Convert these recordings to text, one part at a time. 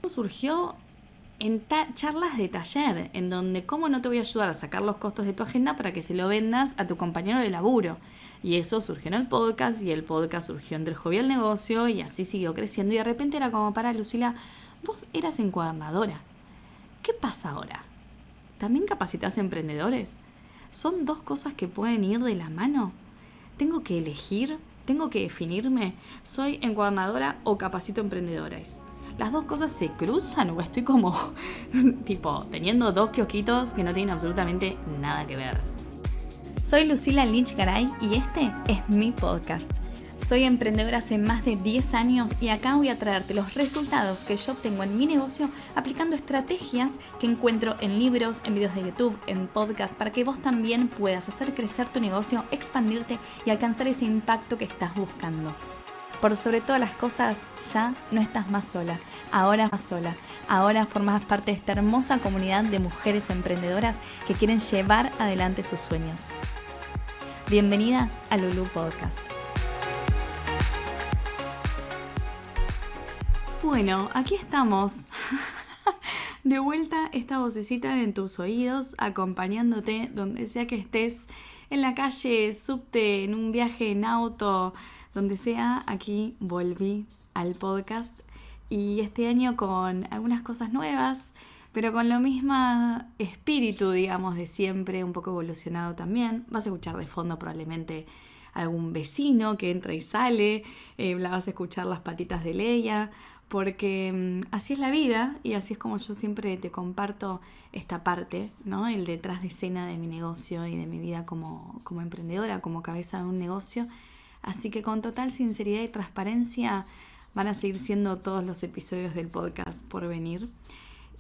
Surgió en charlas de taller, en donde cómo no te voy a ayudar a sacar los costos de tu agenda para que se lo vendas a tu compañero de laburo. Y eso surgió en el podcast, y el podcast surgió entre el hobby y el negocio, y así siguió creciendo. Y de repente era como, para Lucila, vos eras encuadernadora. ¿Qué pasa ahora? ¿También capacitas emprendedores? ¿Son dos cosas que pueden ir de la mano? ¿Tengo que elegir? ¿Tengo que definirme? ¿Soy encuadernadora o capacito emprendedores? ¿Las dos cosas se cruzan o estoy como tipo teniendo dos kiosquitos que no tienen absolutamente nada que ver? Soy Lucila Lynch Garay y este es mi podcast. Soy emprendedora hace más de 10 años y acá voy a traerte los resultados que yo obtengo en mi negocio aplicando estrategias que encuentro en libros, en videos de YouTube, en podcast, para que vos también puedas hacer crecer tu negocio, expandirte y alcanzar ese impacto que estás buscando. Por sobre todas las cosas, ya no estás más sola. Ahora formas parte de esta hermosa comunidad de mujeres emprendedoras que quieren llevar adelante sus sueños. Bienvenida a Lulu Podcast. Bueno, aquí estamos. De vuelta esta vocecita en tus oídos, acompañándote donde sea que estés, en la calle, subte, en un viaje en auto, donde sea. Aquí volví al podcast y este año con algunas cosas nuevas, pero con lo mismo espíritu, digamos, de siempre, un poco evolucionado también. Vas a escuchar de fondo probablemente algún vecino que entra y sale, vas a escuchar las patitas de Leia, porque así es la vida y así es como yo siempre te comparto esta parte, ¿no? El detrás de escena de mi negocio y de mi vida como emprendedora, como cabeza de un negocio. Así que con total sinceridad y transparencia van a seguir siendo todos los episodios del podcast por venir.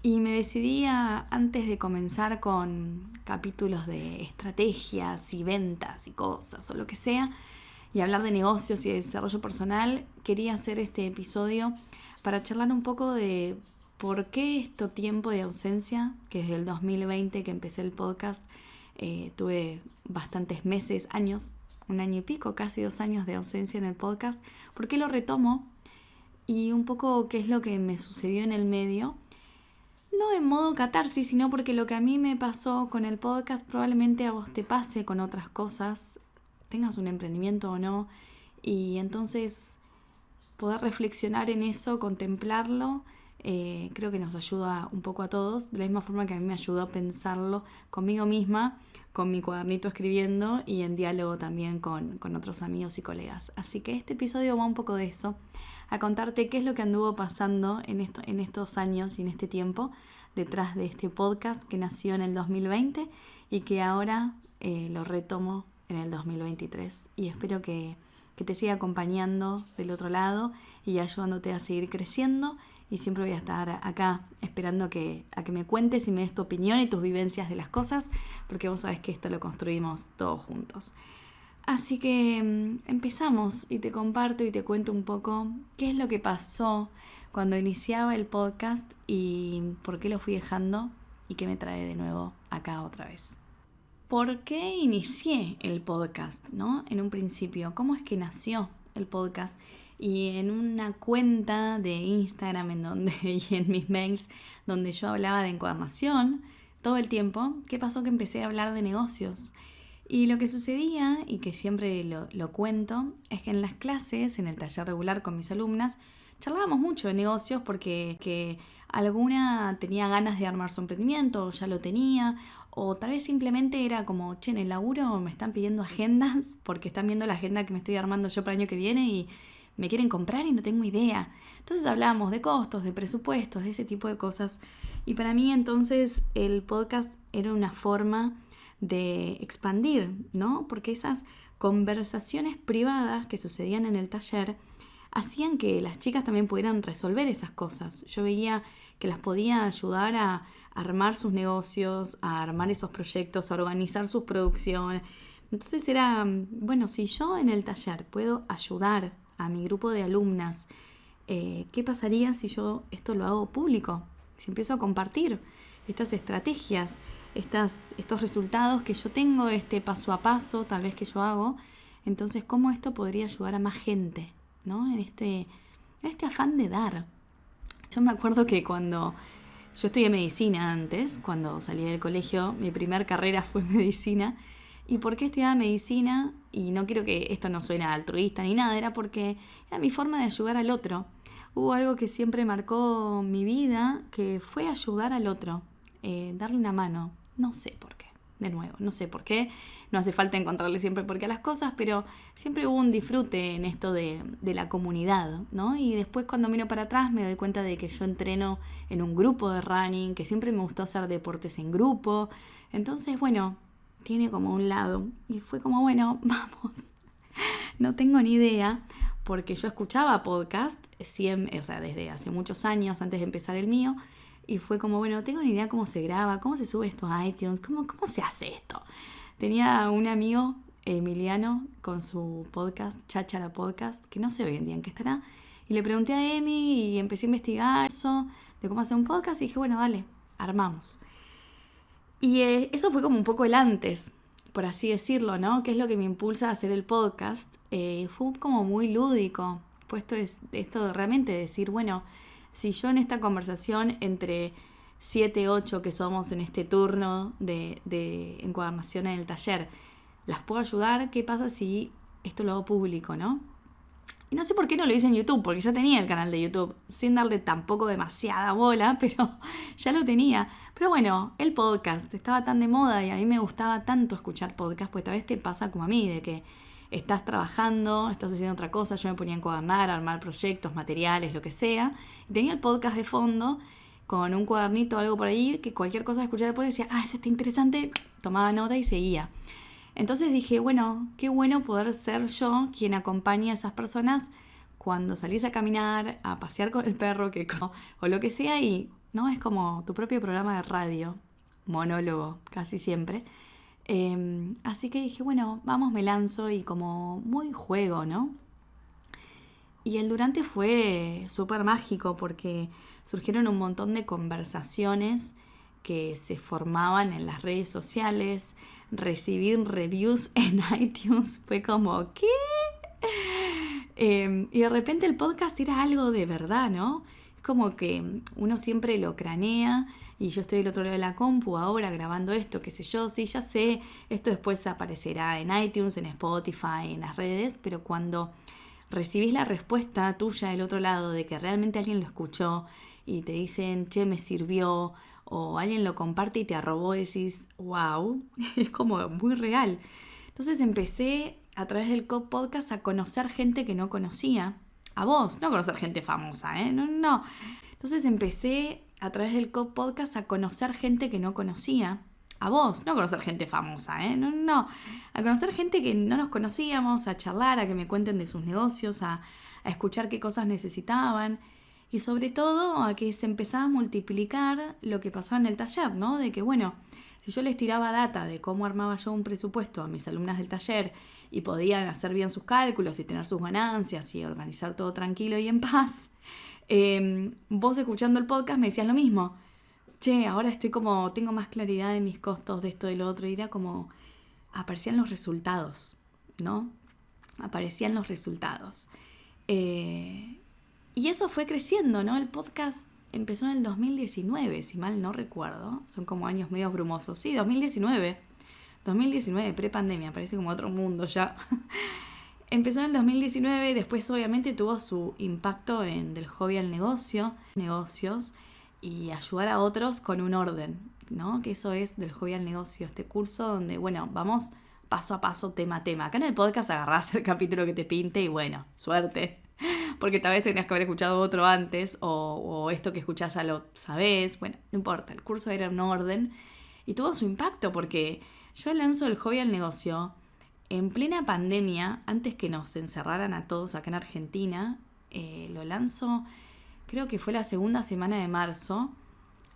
Y me decidí antes de comenzar con capítulos de estrategias y ventas y cosas o lo que sea, y hablar de negocios y de desarrollo personal, quería hacer este episodio para charlar un poco de por qué este tiempo de ausencia, que desde el 2020 que empecé el podcast, tuve bastantes meses, años, un año y pico, casi 2 años de ausencia en el podcast, por qué lo retomo y un poco qué es lo que me sucedió en el medio. No en modo catarsis, sino porque lo que a mí me pasó con el podcast probablemente a vos te pase con otras cosas, tengas un emprendimiento o no, y entonces poder reflexionar en eso, contemplarlo, creo que nos ayuda un poco a todos, de la misma forma que a mí me ayudó a pensarlo conmigo misma, con mi cuadernito escribiendo y en diálogo también con otros amigos y colegas. Así que este episodio va un poco de eso, a contarte qué es lo que anduvo pasando en estos años y en este tiempo detrás de este podcast que nació en el 2020 y que ahora lo retomo en el 2023. Y espero que te siga acompañando del otro lado y ayudándote a seguir creciendo. Y siempre voy a estar acá esperando a que me cuentes y me des tu opinión y tus vivencias de las cosas, porque vos sabés que esto lo construimos todos juntos. Así que empezamos y te comparto y te cuento un poco qué es lo que pasó cuando iniciaba el podcast y por qué lo fui dejando y qué me trae de nuevo acá otra vez. ¿Por qué inicié el podcast, ¿no? En un principio, ¿cómo es que nació el podcast? Y en una cuenta de Instagram y en mis mails donde yo hablaba de encuadernación todo el tiempo, ¿qué pasó? Que empecé a hablar de negocios. Y lo que sucedía, y que siempre lo cuento, es que en las clases, en el taller regular con mis alumnas, charlábamos mucho de negocios porque alguna tenía ganas de armar su emprendimiento, o ya lo tenía, o tal vez simplemente era como, che, en el laburo me están pidiendo agendas porque están viendo la agenda que me estoy armando yo para el año que viene y me quieren comprar y no tengo idea. Entonces hablábamos de costos, de presupuestos, de ese tipo de cosas. Y para mí entonces el podcast era una forma de expandir, ¿no? Porque esas conversaciones privadas que sucedían en el taller hacían que las chicas también pudieran resolver esas cosas. Yo veía que las podía ayudar a armar sus negocios, a armar esos proyectos, a organizar sus producciones. Entonces era, bueno, si yo en el taller puedo ayudar a mi grupo de alumnas, ¿qué pasaría si yo esto lo hago público? Si empiezo a compartir estas estrategias, estos resultados que yo tengo, este paso a paso tal vez que yo hago, entonces cómo esto podría ayudar a más gente, ¿no? En este afán de dar. Yo me acuerdo que cuando yo estudié medicina antes, cuando salí del colegio, mi primer carrera fue medicina. ¿Y por qué estudiaba medicina? Y no quiero que esto no suene altruista ni nada, era porque era mi forma de ayudar al otro. Hubo algo que siempre marcó mi vida, que fue ayudar al otro, darle una mano. No sé por qué, de nuevo, no sé por qué. No hace falta encontrarle siempre por qué a las cosas, pero siempre hubo un disfrute en esto de la comunidad, ¿no? Y después cuando miro para atrás me doy cuenta de que yo entreno en un grupo de running, que siempre me gustó hacer deportes en grupo. Entonces, bueno, tiene como un lado. Y fue como, bueno, vamos. No tengo ni idea, porque yo escuchaba podcast, desde hace muchos años, antes de empezar el mío, y fue como, bueno, no tengo ni idea cómo se graba, cómo se sube esto a iTunes, cómo se hace esto. Tenía un amigo, Emiliano, con su podcast, Cháchara Podcast, que no sé hoy en día en qué estará, y le pregunté a Emi y empecé a investigar eso, de cómo hacer un podcast, y dije, bueno, dale, armamos. Y eso fue como un poco el antes, por así decirlo, ¿no? ¿Qué es lo que me impulsa a hacer el podcast? Fue como muy lúdico, esto de realmente decir, bueno, si yo en esta conversación entre 7, 8 que somos en este turno de encuadernación en el taller, las puedo ayudar, ¿qué pasa si esto lo hago público, no? Y no sé por qué no lo hice en YouTube, porque ya tenía el canal de YouTube, sin darle tampoco demasiada bola, pero ya lo tenía. Pero bueno, el podcast estaba tan de moda y a mí me gustaba tanto escuchar podcast, pues tal vez te pasa como a mí, de que estás trabajando, estás haciendo otra cosa, yo me ponía a encuadernar, a armar proyectos, materiales, lo que sea, y tenía el podcast de fondo con un cuadernito o algo por ahí, que cualquier cosa de escuchar después decía, esto está interesante, tomaba nota y seguía. Entonces dije, bueno, qué bueno poder ser yo quien acompañe a esas personas cuando salís a caminar, a pasear con el perro, o lo que sea, y no es como tu propio programa de radio, monólogo, casi siempre. Así que dije, bueno, vamos, me lanzo, y como muy juego, ¿no? Y el durante fue súper mágico porque surgieron un montón de conversaciones que se formaban en las redes sociales. Recibir reviews en iTunes fue como, ¿qué? Y de repente el podcast era algo de verdad, ¿no? Es como que uno siempre lo cranea y yo estoy del otro lado de la compu ahora grabando esto, qué sé yo, sí, ya sé, esto después aparecerá en iTunes, en Spotify, en las redes, pero cuando recibís la respuesta tuya del otro lado de que realmente alguien lo escuchó y te dicen, che, me sirvió, o alguien lo comparte y te arrobó y decís, wow, es como muy real. Entonces empecé a través del podcast a conocer gente que no conocía. A vos, no conocer gente famosa, No. Entonces empecé a través del podcast a conocer gente que no conocía. A vos, no conocer gente famosa, No. A conocer gente que no nos conocíamos, a charlar, a que me cuenten de sus negocios, a escuchar qué cosas necesitaban. Y sobre todo a que se empezaba a multiplicar lo que pasaba en el taller, ¿no? De que, bueno, si yo les tiraba data de cómo armaba yo un presupuesto a mis alumnas del taller y podían hacer bien sus cálculos y tener sus ganancias y organizar todo tranquilo y en paz, vos escuchando el podcast me decías lo mismo. Che, ahora tengo más claridad de mis costos, de esto, de lo otro. Y era como, aparecían los resultados, ¿no? Aparecían los resultados. Y eso fue creciendo, ¿no? El podcast empezó en el 2019, si mal no recuerdo. Son como años medio brumosos. Sí, 2019. 2019, pre-pandemia, parece como otro mundo ya. Empezó en el 2019, después obviamente tuvo su impacto del hobby al negocios y ayudar a otros con un orden, ¿no? Que eso es del hobby al negocio, este curso donde, bueno, vamos paso a paso, tema a tema. Acá en el podcast agarrás el capítulo que te pinte y bueno, suerte. Porque tal vez tenías que haber escuchado otro antes o esto que escuchás ya lo sabés. Bueno, no importa, el curso era un orden y tuvo su impacto porque yo lanzo el hobby al negocio en plena pandemia, antes que nos encerraran a todos acá en Argentina. Lo lanzo, creo que fue la segunda semana de marzo.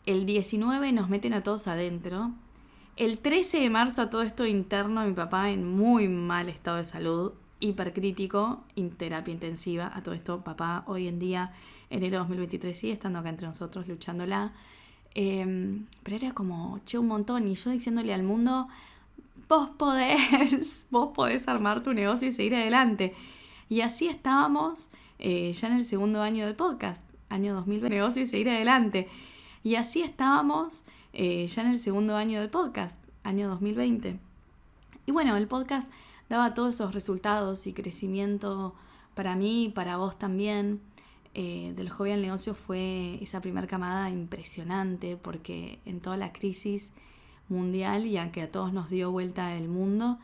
El 19 nos meten a todos adentro. El 13 de marzo a todo esto interno a mi papá en muy mal estado de salud, hipercrítico, en terapia intensiva. A todo esto, papá hoy en día, enero de 2023, sigue estando acá entre nosotros, luchándola. Pero era como, che, un montón. Y yo diciéndole al mundo, vos podés armar tu negocio y seguir adelante. Y así estábamos ya en el segundo año del podcast. año 2020, negocio y seguir adelante. Y así estábamos ya en el segundo año del podcast, año 2020. Y bueno, el podcast daba todos esos resultados y crecimiento para mí y para vos también. Del hobby al negocio fue esa primera camada impresionante, porque en toda la crisis mundial, y aunque a todos nos dio vuelta el mundo,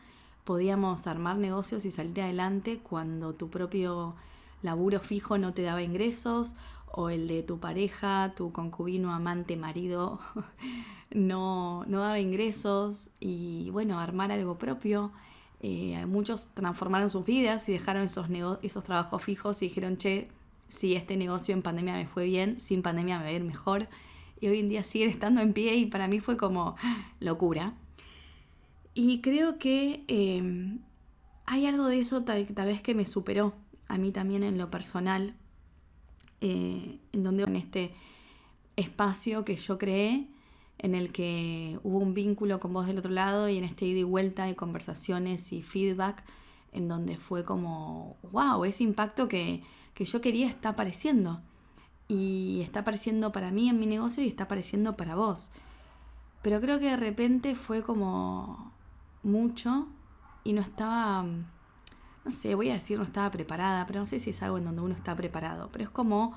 podíamos armar negocios y salir adelante cuando tu propio laburo fijo no te daba ingresos, o el de tu pareja, tu concubino, amante, marido no daba ingresos. Y bueno, armar algo propio. Muchos transformaron sus vidas y dejaron esos trabajos fijos y dijeron, che, si este negocio en pandemia me fue bien, sin pandemia me va a ir mejor. Y hoy en día siguen estando en pie, y para mí fue como locura. Y creo que hay algo de eso tal vez que me superó a mí también en lo personal, en donde en este espacio que yo creé, en el que hubo un vínculo con vos del otro lado, y en este ida y vuelta de conversaciones y feedback, en donde fue como, wow, ese impacto que yo quería está apareciendo. Y está apareciendo para mí en mi negocio y está apareciendo para vos. Pero creo que de repente fue como mucho y no estaba, no sé, voy a decir no estaba preparada, pero no sé si es algo en donde uno está preparado. Pero es como,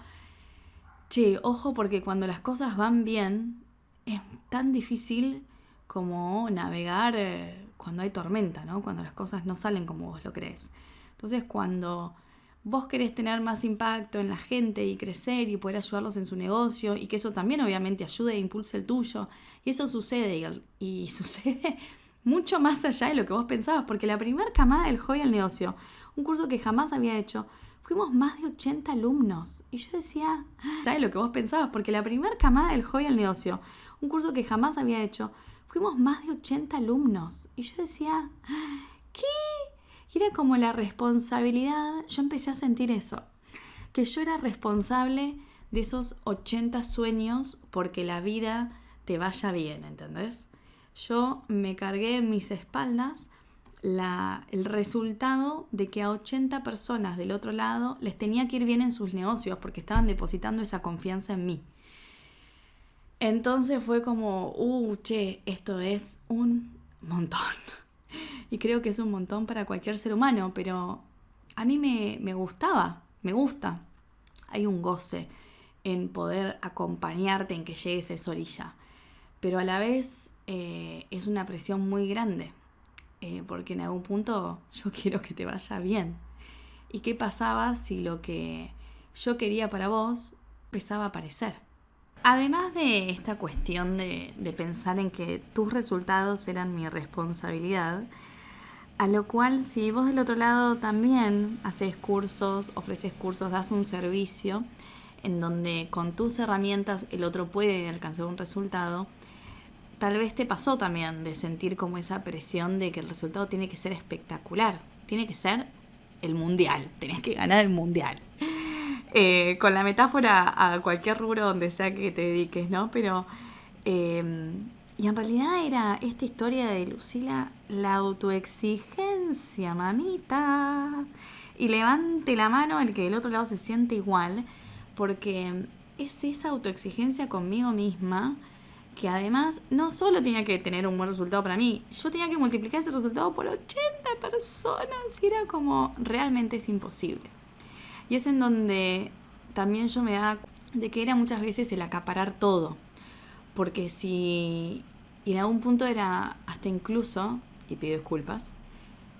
che, ojo, porque cuando las cosas van bien es tan difícil como navegar cuando hay tormenta, ¿no? Cuando las cosas no salen como vos lo crees. Entonces, cuando vos querés tener más impacto en la gente y crecer y poder ayudarlos en su negocio, y que eso también obviamente ayude e impulse el tuyo, y eso sucede, y sucede mucho más allá de lo que vos pensabas, porque la primera camada del hobby al negocio, un curso que jamás había hecho, fuimos más de 80 alumnos. Y yo decía, ya de lo que vos pensabas, porque la primera camada del hobby al negocio, un curso que jamás había hecho, fuimos más de 80 alumnos. Y yo decía, ¿qué? Y era como la responsabilidad, yo empecé a sentir eso, que yo era responsable de esos 80 sueños porque la vida te vaya bien, ¿entendés? Yo me cargué en mis espaldas el resultado de que a 80 personas del otro lado les tenía que ir bien en sus negocios porque estaban depositando esa confianza en mí. Entonces fue como, che, esto es un montón. Y creo que es un montón para cualquier ser humano, pero a mí me gusta. Hay un goce en poder acompañarte en que llegues a esa orilla. Pero a la vez es una presión muy grande, porque en algún punto yo quiero que te vaya bien. ¿Y qué pasaba si lo que yo quería para vos empezaba a aparecer? Además de esta cuestión de pensar en que tus resultados eran mi responsabilidad, a lo cual si vos del otro lado también haces cursos, ofreces cursos, das un servicio en donde con tus herramientas el otro puede alcanzar un resultado, tal vez te pasó también de sentir como esa presión de que el resultado tiene que ser espectacular, tiene que ser el mundial, tenés que ganar el mundial. Con la metáfora a cualquier rubro donde sea que te dediques, ¿no? Pero, y en realidad era esta historia de Lucila, la autoexigencia, mamita. Y levante la mano el que del otro lado se siente igual, porque es esa autoexigencia conmigo misma que además no solo tenía que tener un buen resultado para mí, yo tenía que multiplicar ese resultado por 80 personas y era como, realmente es imposible. Y es en donde también yo me daba de que era muchas veces el acaparar todo. Porque si en algún punto era hasta incluso, y pido disculpas,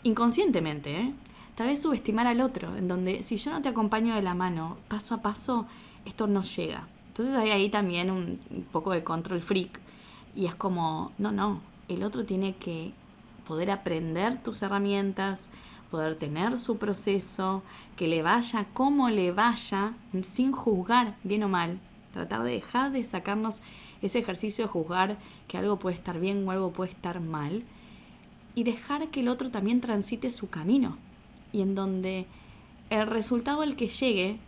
inconscientemente, tal vez subestimar al otro, en donde si yo no te acompaño de la mano, paso a paso, esto no llega. Entonces hay ahí también un poco de control freak. Y es como, no, el otro tiene que poder aprender tus herramientas, poder tener su proceso, que le vaya como le vaya, sin juzgar bien o mal. Tratar de dejar de sacarnos ese ejercicio de juzgar que algo puede estar bien o algo puede estar mal, y dejar que el otro también transite su camino. Y en donde el resultado al que llegue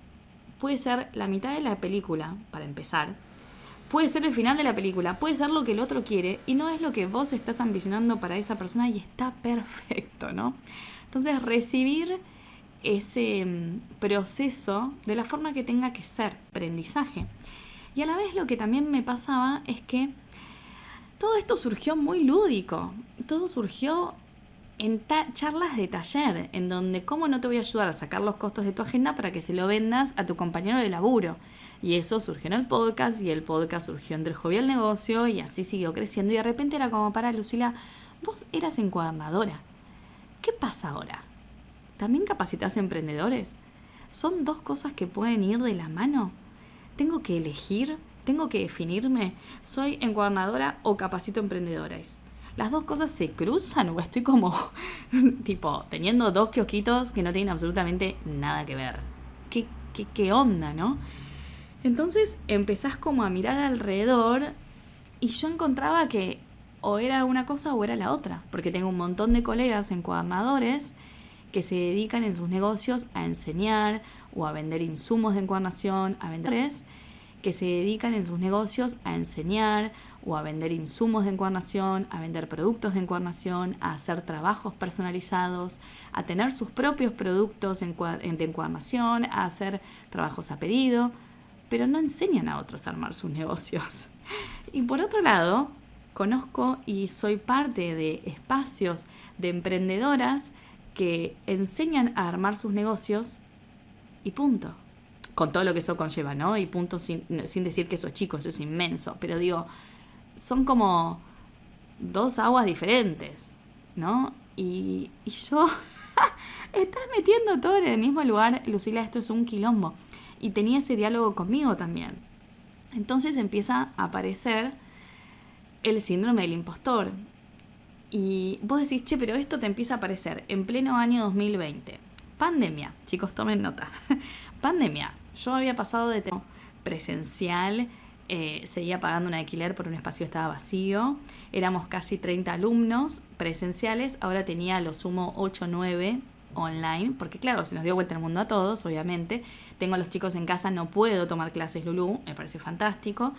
puede ser la mitad de la película, para empezar. Puede ser el final de la película, puede ser lo que el otro quiere y no es lo que vos estás ambicionando para esa persona, y está perfecto, ¿no? Entonces recibir ese proceso de la forma que tenga que ser, aprendizaje. Y a la vez lo que también me pasaba es que todo esto surgió muy lúdico, todo surgió en charlas de taller, en donde cómo no te voy a ayudar a sacar los costos de tu agenda para que se lo vendas a tu compañero de laburo. Y eso surgió en el podcast, y el podcast surgió entre el hobby y el negocio, y así siguió creciendo. Y de repente era como, para Lucila, vos eras encuadernadora. ¿Qué pasa ahora? ¿También capacitas a emprendedores? ¿Son dos cosas que pueden ir de la mano? ¿Tengo que elegir? ¿Tengo que definirme? ¿Soy encuadernadora o capacito emprendedores? ¿Las dos cosas se cruzan o estoy como tipo teniendo dos kiosquitos que no tienen absolutamente nada que ver? ¿Qué onda, no? Entonces empezás como a mirar alrededor y yo encontraba que o era una cosa o era la otra, porque tengo un montón de colegas encuadernadores que se dedican en sus negocios a enseñar o a vender insumos de encuadernación, a vendedores que se dedican en sus negocios a enseñar o a vender insumos de encuadernación, a vender productos de encuadernación, a hacer trabajos personalizados, a tener sus propios productos de encuadernación, a hacer trabajos a pedido, pero no enseñan a otros a armar sus negocios. Y por otro lado, conozco y soy parte de espacios de emprendedoras que enseñan a armar sus negocios y punto. Con todo lo que eso conlleva, ¿no? Y punto, sin decir que eso es chico, eso es inmenso. Pero digo, son como dos aguas diferentes, ¿no? Y yo, estás metiendo todo en el mismo lugar, Lucila, esto es un quilombo. Y tenía ese diálogo conmigo también. Entonces empieza a aparecer el síndrome del impostor. Y vos decís, che, pero esto te empieza a aparecer en pleno año 2020. Pandemia, chicos, tomen nota. Pandemia. Yo había pasado de presencial, seguía pagando un alquiler por un espacio que estaba vacío. Éramos casi 30 alumnos presenciales, ahora tenía a lo sumo 8 o 9 online, porque claro, se nos dio vuelta el mundo a todos, obviamente. Tengo a los chicos en casa, no puedo tomar clases Lulú, me parece fantástico.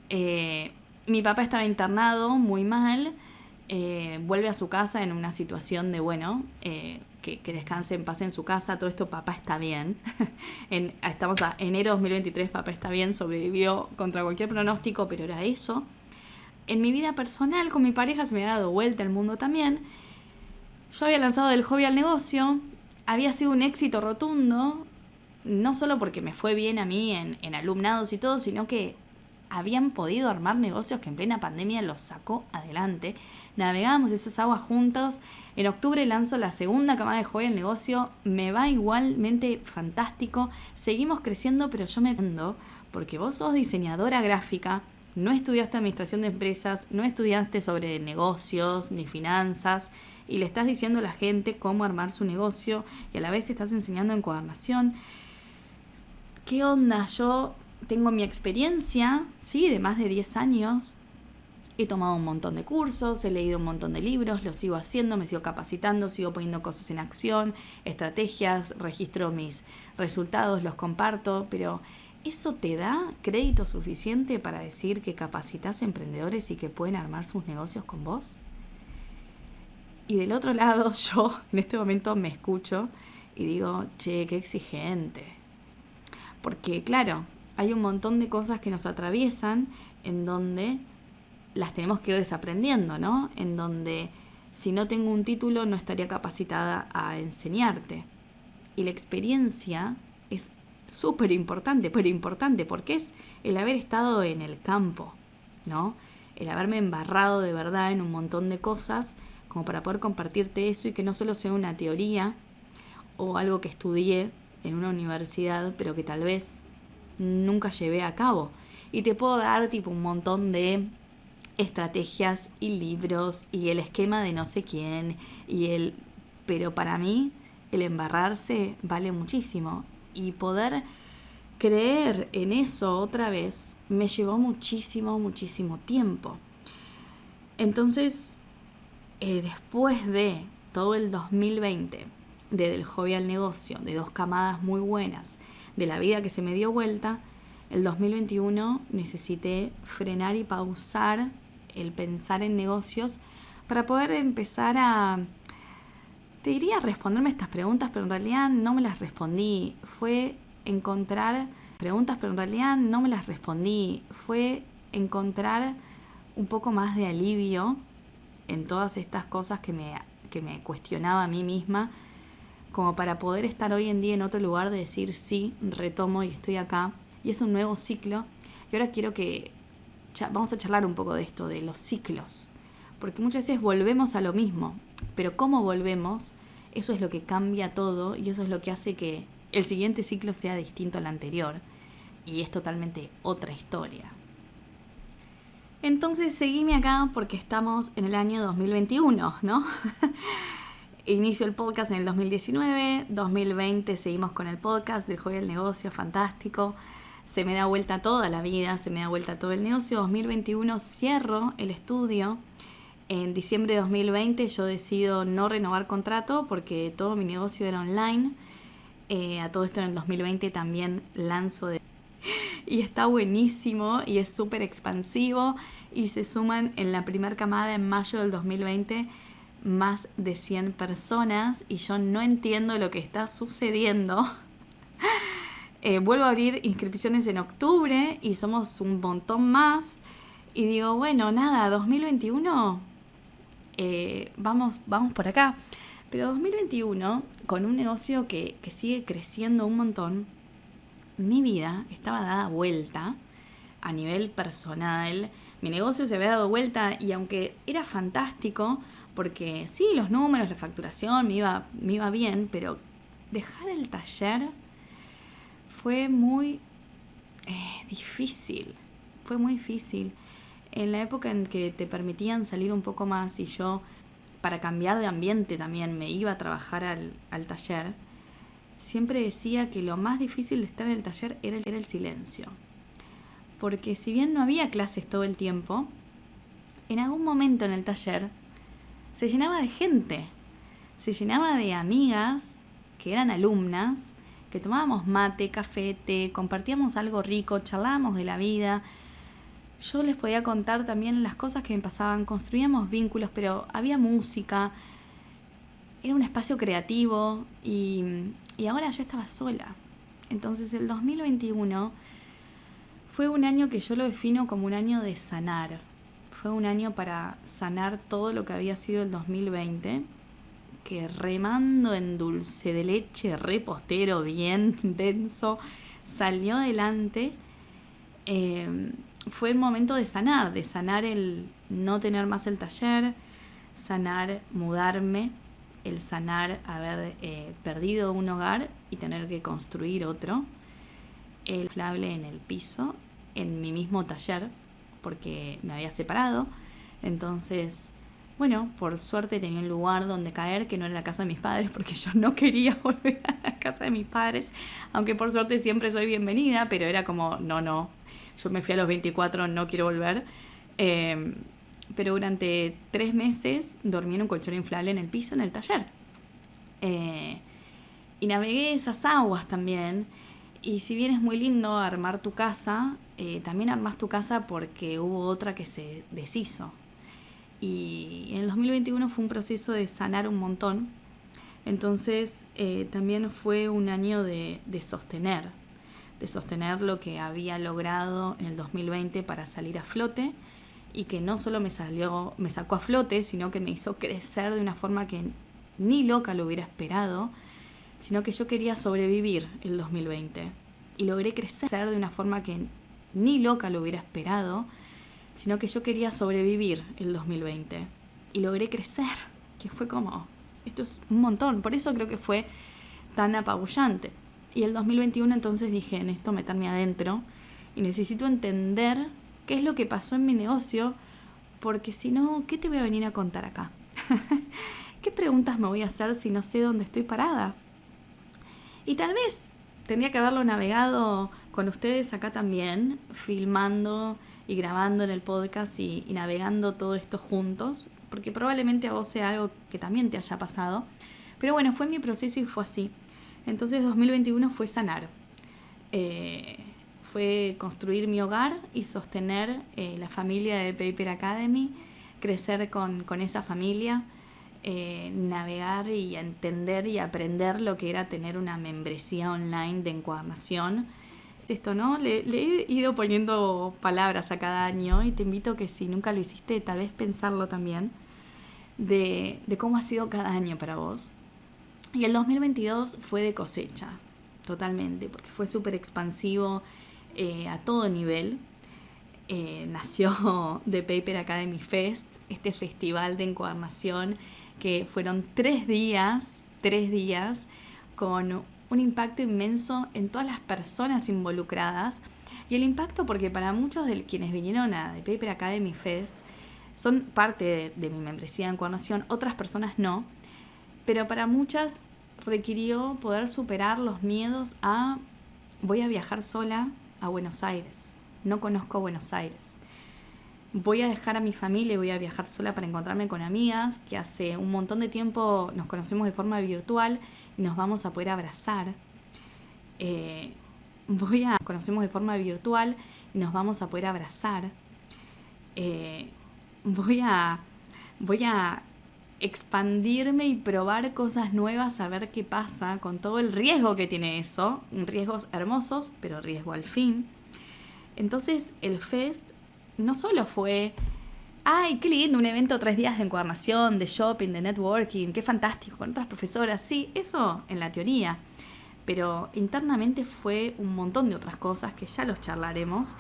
Mi papá estaba internado muy mal, vuelve a su casa en una situación de, bueno, que descanse en paz en su casa, todo esto, papá está bien. Estamos a enero 2023, papá está bien, sobrevivió contra cualquier pronóstico, pero era eso. En mi vida personal, con mi pareja, se me había dado vuelta el mundo también. Yo había lanzado del hobby al negocio, había sido un éxito rotundo, no solo porque me fue bien a mí en alumnados y todo, sino que habían podido armar negocios que en plena pandemia los sacó adelante. Navegábamos esas aguas juntos. En octubre lanzo la segunda camada de hobby al negocio. Me va igualmente fantástico. Seguimos creciendo, pero yo me vendo porque vos sos diseñadora gráfica, no estudiaste administración de empresas, no estudiaste sobre negocios ni finanzas y le estás diciendo a la gente cómo armar su negocio y a la vez estás enseñando encuadernación. ¿Qué onda? Yo tengo mi experiencia, sí, de más de 10 años. He tomado un montón de cursos, he leído un montón de libros, lo sigo haciendo, me sigo capacitando, sigo poniendo cosas en acción, estrategias, registro mis resultados, los comparto, pero ¿eso te da crédito suficiente para decir que capacitas emprendedores y que pueden armar sus negocios con vos? Y del otro lado, yo en este momento me escucho y digo, che, qué exigente. Porque claro, hay un montón de cosas que nos atraviesan en donde las tenemos que ir desaprendiendo, ¿no? En donde si no tengo un título no estaría capacitada a enseñarte. Y la experiencia es súper importante, pero importante porque es el haber estado en el campo, ¿no? El haberme embarrado de verdad en un montón de cosas como para poder compartirte eso y que no solo sea una teoría o algo que estudié en una universidad, pero que tal vez nunca llevé a cabo. Y te puedo dar tipo un montón de estrategias y libros y el esquema de no sé quién pero para mí el embarrarse vale muchísimo y poder creer en eso otra vez me llevó muchísimo tiempo. Entonces después de todo el 2020 del hobby al negocio, de 2 camadas muy buenas, de la vida que se me dio vuelta, el 2021 necesité frenar y pausar el pensar en negocios para poder empezar a Te diría responderme estas preguntas, pero en realidad no me las respondí. Fue encontrar un poco más de alivio en todas estas cosas que me cuestionaba a mí misma, como para poder estar hoy en día en otro lugar de decir sí, retomo y estoy acá. Y es un nuevo ciclo. Y ahora quiero que vamos a charlar un poco de esto, de los ciclos. Porque muchas veces volvemos a lo mismo. Pero cómo volvemos, eso es lo que cambia todo y eso es lo que hace que el siguiente ciclo sea distinto al anterior. Y es totalmente otra historia. Entonces seguime acá porque estamos en el año 2021, ¿no? Inicio el podcast en el 2019, 2020 seguimos con el podcast del Hobby del Negocio, fantástico. Se me da vuelta toda la vida, se me da vuelta todo el negocio. 2021 cierro el estudio. En diciembre de 2020 yo decido no renovar contrato porque todo mi negocio era online. A todo esto en el 2020 también lanzo y está buenísimo y es súper expansivo y se suman en la primera camada en mayo del 2020 más de 100 personas y yo no entiendo lo que está sucediendo. Vuelvo a abrir inscripciones en octubre y somos un montón más y digo, bueno, nada, 2021, vamos por acá. Pero 2021, con un negocio que sigue creciendo un montón, mi vida estaba dada vuelta a nivel personal. Mi negocio se había dado vuelta y aunque era fantástico, porque sí, los números, la facturación me iba bien, pero dejar el taller fue muy difícil. Fue muy difícil. En la época en que te permitían salir un poco más y yo, para cambiar de ambiente también, me iba a trabajar al taller, siempre decía que lo más difícil de estar en el taller era el silencio. Porque si bien no había clases todo el tiempo, en algún momento en el taller se llenaba de gente, se llenaba de amigas que eran alumnas, que tomábamos mate, café, té, compartíamos algo rico, charlábamos de la vida. Yo les podía contar también las cosas que me pasaban, construíamos vínculos, pero había música, era un espacio creativo y ahora yo estaba sola. Entonces el 2021 fue un año que yo lo defino como un año de sanar. Fue un año para sanar todo lo que había sido el 2020, que remando en dulce de leche, repostero, bien denso, salió adelante. Fue el momento de sanar el no tener más el taller, sanar mudarme, el sanar haber perdido un hogar y tener que construir otro, el inflable en el piso, en mi mismo taller, porque me había separado. Entonces, bueno, por suerte tenía un lugar donde caer, que no era la casa de mis padres, porque yo no quería volver a la casa de mis padres, aunque por suerte siempre soy bienvenida, pero era como, no, yo me fui a los 24, no quiero volver. Pero durante 3 meses dormí en un colchón inflable en el piso, en el taller. Y navegué esas aguas también. Y si bien es muy lindo armar tu casa, también armás tu casa porque hubo otra que se deshizo. Y en el 2021 fue un proceso de sanar un montón. Entonces también fue un año de sostener lo que había logrado en el 2020 para salir a flote. Y que no solo me sacó a flote, sino que me hizo crecer de una forma que ni loca lo hubiera esperado, sino que yo quería sobrevivir el 2020. Y logré crecer de una forma que ni loca lo hubiera esperado, sino que yo quería sobrevivir el 2020. Y logré crecer, que fue como, esto es un montón. Por eso creo que fue tan apabullante. Y el 2021 entonces dije, necesito meterme adentro y necesito entender qué es lo que pasó en mi negocio, porque si no, ¿qué te voy a venir a contar acá? ¿Qué preguntas me voy a hacer si no sé dónde estoy parada? Y tal vez tendría que haberlo navegado con ustedes acá también, filmando y grabando en el podcast y navegando todo esto juntos, porque probablemente a vos sea algo que también te haya pasado. Pero bueno, fue mi proceso y fue así. Entonces 2021 fue sanar. Fue construir mi hogar y sostener la familia de Paper Academy, crecer con esa familia, navegar y a entender y aprender lo que era tener una membresía online de encuadernación. Esto, ¿no? Le he ido poniendo palabras a cada año y te invito a que si nunca lo hiciste, tal vez pensarlo también, de cómo ha sido cada año para vos. Y el 2022 fue de cosecha, totalmente, porque fue súper expansivo a todo nivel. Nació The Paper Academy Fest, este festival de encuadernación que fueron 3 días con un impacto inmenso en todas las personas involucradas. Y el impacto porque para muchos de quienes vinieron a The Paper Academy Fest son parte de mi membresía de encuadernación, otras personas no, pero para muchas requirió poder superar los miedos a voy a viajar sola a Buenos Aires, no conozco Buenos Aires, voy a dejar a mi familia y voy a viajar sola para encontrarme con amigas que hace un montón de tiempo nos conocemos de forma virtual y nos vamos a poder abrazar. Conocemos de forma virtual y nos vamos a poder abrazar. Voy a expandirme y probar cosas nuevas, a ver qué pasa con todo el riesgo que tiene eso. Riesgos hermosos, pero riesgo al fin. Entonces el Fest no solo fue, ¡ay, qué lindo! Un evento 3 días de encuadernación, de shopping, de networking, qué fantástico, con otras profesoras. Sí, eso en la teoría. Pero internamente fue un montón de otras cosas que ya los charlaremos.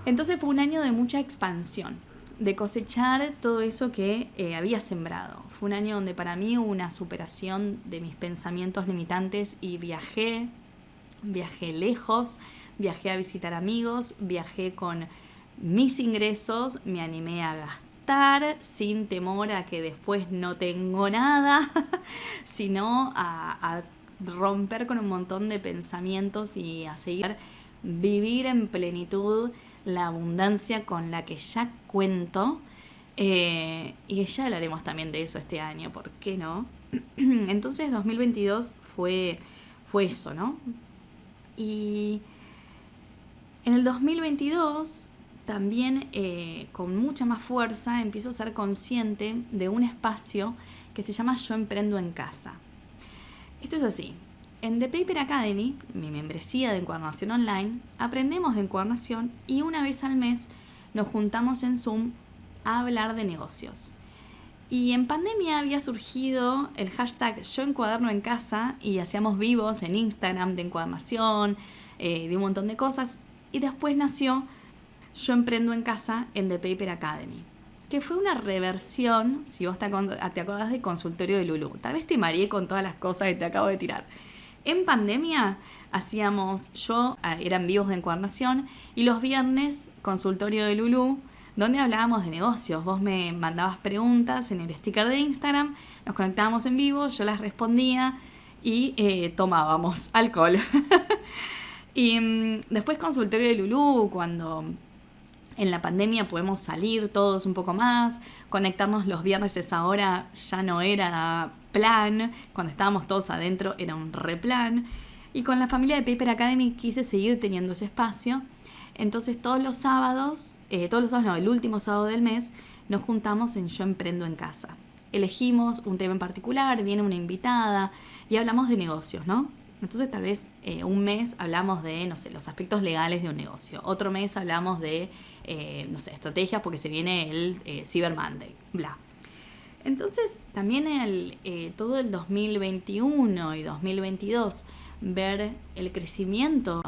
Entonces fue un año de mucha expansión, de cosechar todo eso que había sembrado. Fue un año donde para mí hubo una superación de mis pensamientos limitantes y viajé lejos, viajé a visitar amigos, viajé con mis ingresos, me animé a gastar sin temor a que después no tengo nada, sino a romper con un montón de pensamientos y a seguir vivir en plenitud la abundancia con la que ya cuento. Y ya hablaremos también de eso este año, ¿por qué no? Entonces 2022 fue eso, ¿no? Y en el 2022 también con mucha más fuerza empiezo a ser consciente de un espacio que se llama Yo Emprendo en Casa. Esto es así. En The Paper Academy, mi membresía de encuadernación online, aprendemos de encuadernación y una vez al mes nos juntamos en Zoom a hablar de negocios. Y en pandemia había surgido el hashtag Yo Encuaderno en Casa y hacíamos vivos en Instagram de encuadernación, de un montón de cosas. Y después nació Yo Emprendo en Casa en The Paper Academy, que fue una reversión, si vos te acordás, de Consultorio de Lulú. Tal vez te mareé con todas las cosas que te acabo de tirar. En pandemia eran vivos de encuadernación y los viernes Consultorio de Lulú, donde hablábamos de negocios. Vos me mandabas preguntas en el sticker de Instagram, nos conectábamos en vivo, yo las respondía y tomábamos alcohol. Y después Consultorio de Lulú, cuando en la pandemia podemos salir todos un poco más, conectarnos los viernes a esa hora ya no era plan, cuando estábamos todos adentro era un replan. Y con la familia de Paper Academy quise seguir teniendo ese espacio. Entonces el último sábado del mes nos juntamos en Yo Emprendo en Casa. Elegimos un tema en particular, viene una invitada y hablamos de negocios, ¿no? Entonces tal vez un mes hablamos de, los aspectos legales de un negocio. Otro mes hablamos de, estrategias porque se viene el Cyber Monday, bla. Entonces también todo el 2021 y 2022 ver el crecimiento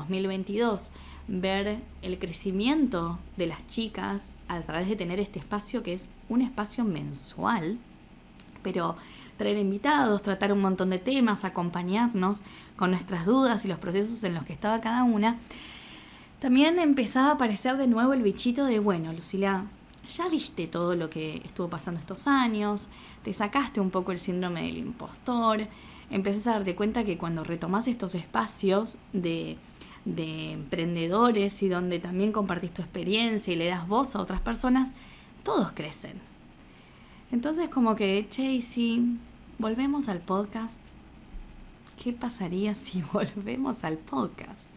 de las chicas a través de tener este espacio que es un espacio mensual, pero traer invitados, tratar un montón de temas, acompañarnos con nuestras dudas y los procesos en los que estaba cada una. También empezaba a aparecer de nuevo el bichito de, bueno, Lucila, ya viste todo lo que estuvo pasando estos años, te sacaste un poco el síndrome del impostor, empezás a darte cuenta que cuando retomás estos espacios de emprendedores y donde también compartís tu experiencia y le das voz a otras personas, todos crecen. Entonces como que, ¿y si volvemos al podcast? ¿Qué pasaría si volvemos al podcast?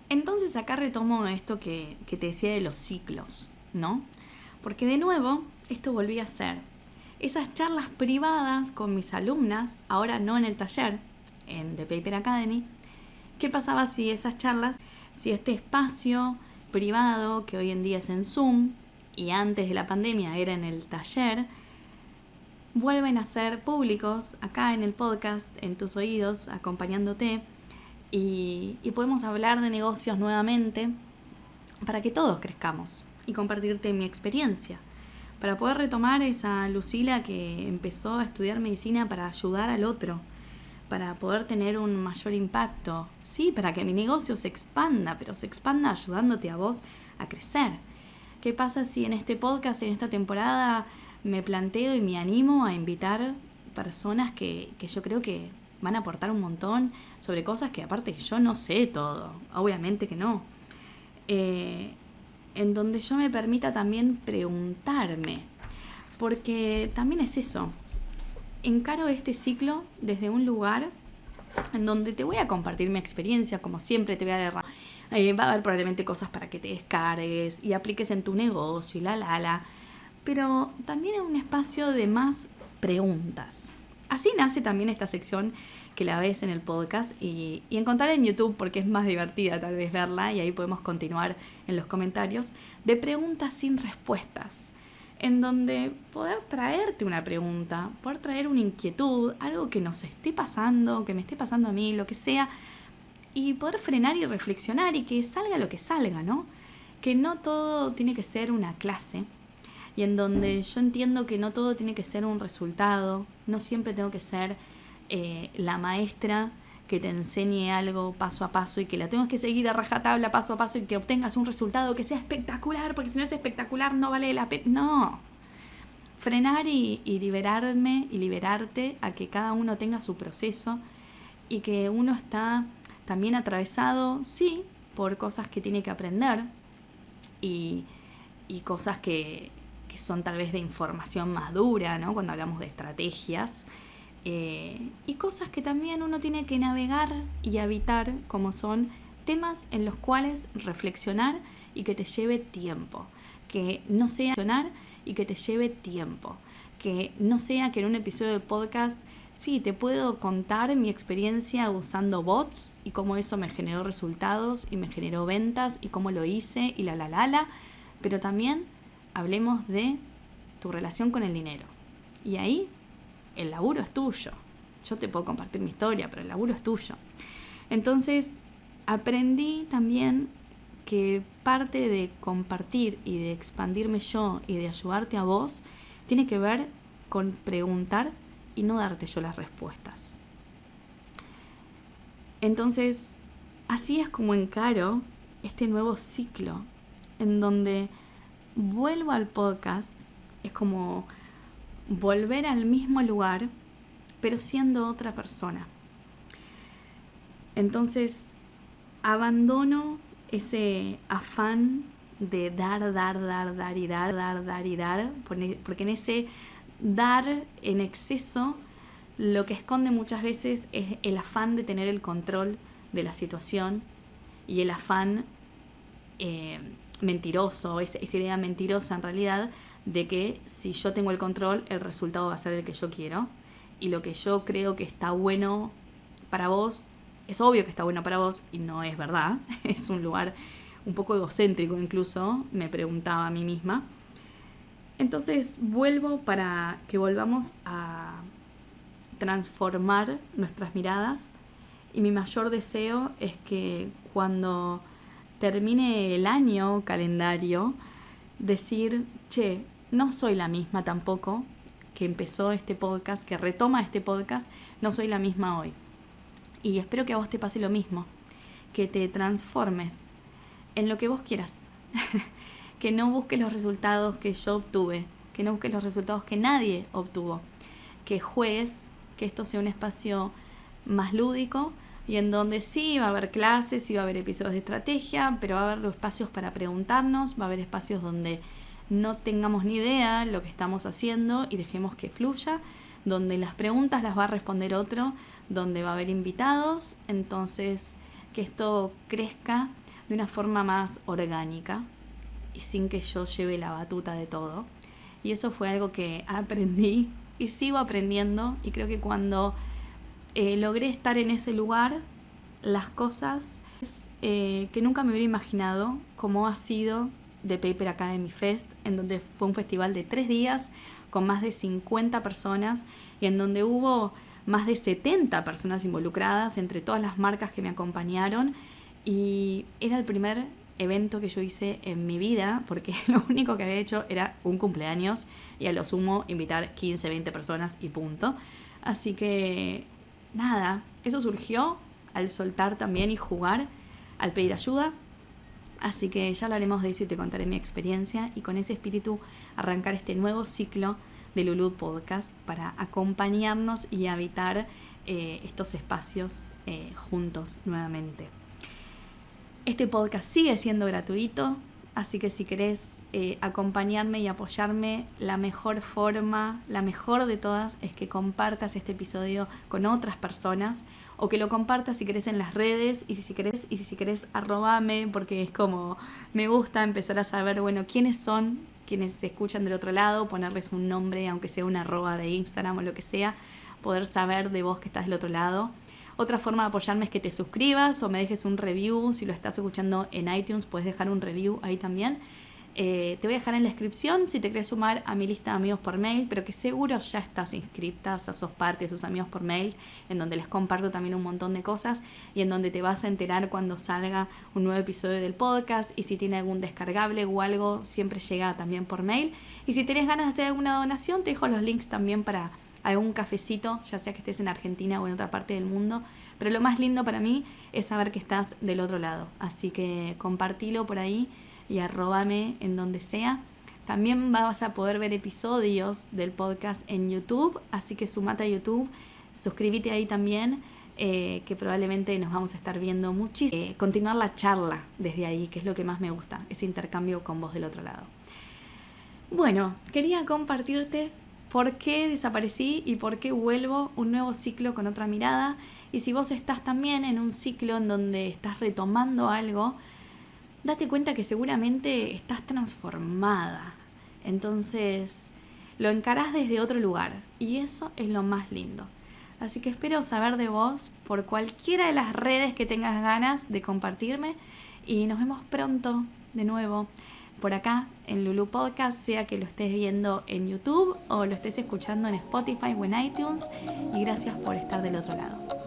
Entonces acá retomo esto que te decía de los ciclos, ¿no? Porque de nuevo, esto volvía a ser esas charlas privadas con mis alumnas, ahora no en el taller, en The Paper Academy. ¿Qué pasaba si esas charlas, si este espacio privado que hoy en día es en Zoom y antes de la pandemia era en el taller, vuelven a ser públicos acá en el podcast, en tus oídos, acompañándote, y podemos hablar de negocios nuevamente para que todos crezcamos y compartirte mi experiencia, para poder retomar esa Lucila que empezó a estudiar medicina para ayudar al otro, para poder tener un mayor impacto, sí, para que mi negocio se expanda, pero se expanda ayudándote a vos a crecer. ¿Qué pasa si en este podcast, en esta temporada, me planteo y me animo a invitar personas que yo creo que van a aportar un montón sobre cosas que aparte yo no sé todo, obviamente que no, en donde yo me permita también preguntarme, porque también es eso, encaro este ciclo desde un lugar en donde te voy a compartir mi experiencia, como siempre te voy a dar, va a haber probablemente cosas para que te descargues y apliques en tu negocio y pero también es un espacio de más preguntas. Así nace también esta sección que la ves en el podcast y encontrarla en YouTube porque es más divertida tal vez verla y ahí podemos continuar en los comentarios, de preguntas sin respuestas, en donde poder traerte una pregunta, poder traer una inquietud, algo que nos esté pasando, que me esté pasando a mí, lo que sea, y poder frenar y reflexionar y que salga lo que salga, ¿no? Que no todo tiene que ser una clase, y en donde yo entiendo que no todo tiene que ser un resultado, no siempre tengo que ser la maestra que te enseñe algo paso a paso y que la tengas que seguir a rajatabla paso a paso y que obtengas un resultado que sea espectacular, porque si no es espectacular no vale la pena. No. Frenar y liberarme y liberarte a que cada uno tenga su proceso y que uno está también atravesado, sí, por cosas que tiene que aprender y cosas que son tal vez de información más dura, ¿no? Cuando hablamos de estrategias, y cosas que también uno tiene que navegar y habitar, como son temas en los cuales reflexionar y que te lleve tiempo, que no sea y que te lleve tiempo, que no sea que en un episodio del podcast sí, te puedo contar mi experiencia usando bots y cómo eso me generó resultados y me generó ventas y cómo lo hice y pero también hablemos de tu relación con el dinero. Y ahí el laburo es tuyo. Yo te puedo compartir mi historia, pero el laburo es tuyo. Entonces, aprendí también que parte de compartir y de expandirme yo y de ayudarte a vos tiene que ver con preguntar y no darte yo las respuestas. Entonces, así es como encaro este nuevo ciclo en donde vuelvo al podcast, es como volver al mismo lugar, pero siendo otra persona. Entonces, abandono ese afán de dar y dar, porque en ese dar en exceso lo que esconde muchas veces es el afán de tener el control de la situación y el afán mentiroso, esa idea mentirosa en realidad de que si yo tengo el control, el resultado va a ser el que yo quiero y lo que yo creo que está bueno para vos, es obvio que está bueno para vos y no es verdad, es un lugar un poco egocéntrico incluso, me preguntaba a mí misma. Entonces vuelvo para que volvamos a transformar nuestras miradas y mi mayor deseo es que cuando termine el año calendario, decir, che, no soy la misma tampoco que empezó este podcast, que retoma este podcast, no soy la misma hoy. Y espero que a vos te pase lo mismo, que te transformes en lo que vos quieras, que no busques los resultados que yo obtuve, que no busques los resultados que nadie obtuvo, que juegues, que esto sea un espacio más lúdico y en donde sí va a haber clases, sí va a haber episodios de estrategia, pero va a haber espacios para preguntarnos, va a haber espacios donde no tengamos ni idea lo que estamos haciendo y dejemos que fluya, donde las preguntas las va a responder otro, donde va a haber invitados, entonces que esto crezca de una forma más orgánica y sin que yo lleve la batuta de todo y eso fue algo que aprendí y sigo aprendiendo, y creo que cuando logré estar en ese lugar, las cosas que nunca me hubiera imaginado, como ha sido The Paper Academy Fest, en donde fue un festival de 3 días con más de 50 personas y en donde hubo más de 70 personas involucradas entre todas las marcas que me acompañaron, y era el primer evento que yo hice en mi vida, porque lo único que había hecho era un cumpleaños y a lo sumo invitar 15, 20 personas y punto. Así que nada, eso surgió al soltar también y jugar, al pedir ayuda. Así que ya hablaremos de eso y te contaré mi experiencia, y con ese espíritu arrancar este nuevo ciclo de Lulú Podcast para acompañarnos y habitar estos espacios juntos nuevamente. Este podcast sigue siendo gratuito, así que si querés acompañarme y apoyarme, la mejor forma, la mejor de todas, es que compartas este episodio con otras personas, o que lo compartas si querés en las redes, y si querés arrobame, porque es como me gusta empezar a saber, bueno, quiénes son quienes se escuchan del otro lado, ponerles un nombre, aunque sea una arroba de Instagram o lo que sea, poder saber de vos que estás del otro lado. Otra forma de apoyarme es que te suscribas o me dejes un review. Si lo estás escuchando en iTunes, puedes dejar un review ahí también. Te voy a dejar en la descripción si te querés sumar a mi lista de amigos por mail, pero que seguro ya estás inscripta, o sea, sos parte de esos amigos por mail, en donde les comparto también un montón de cosas y en donde te vas a enterar cuando salga un nuevo episodio del podcast, y si tiene algún descargable o algo, siempre llega también por mail. Y si tenés ganas de hacer alguna donación, te dejo los links también para algún cafecito, ya sea que estés en Argentina o en otra parte del mundo. Pero lo más lindo para mí es saber que estás del otro lado. Así que compartilo por ahí y arróbame en donde sea. También vas a poder ver episodios del podcast en YouTube, así que sumate a YouTube, suscríbete ahí también, que probablemente nos vamos a estar viendo muchísimo. Continuar la charla desde ahí, que es lo que más me gusta, ese intercambio con vos del otro lado. Bueno, quería compartirte por qué desaparecí y por qué vuelvo, un nuevo ciclo con otra mirada. Y si vos estás también en un ciclo en donde estás retomando algo, date cuenta que seguramente estás transformada. Entonces lo encarás desde otro lugar, y eso es lo más lindo. Así que espero saber de vos por cualquiera de las redes que tengas ganas de compartirme, y nos vemos pronto de nuevo por acá en Lulú Podcast, sea que lo estés viendo en YouTube o lo estés escuchando en Spotify o en iTunes, y gracias por estar del otro lado.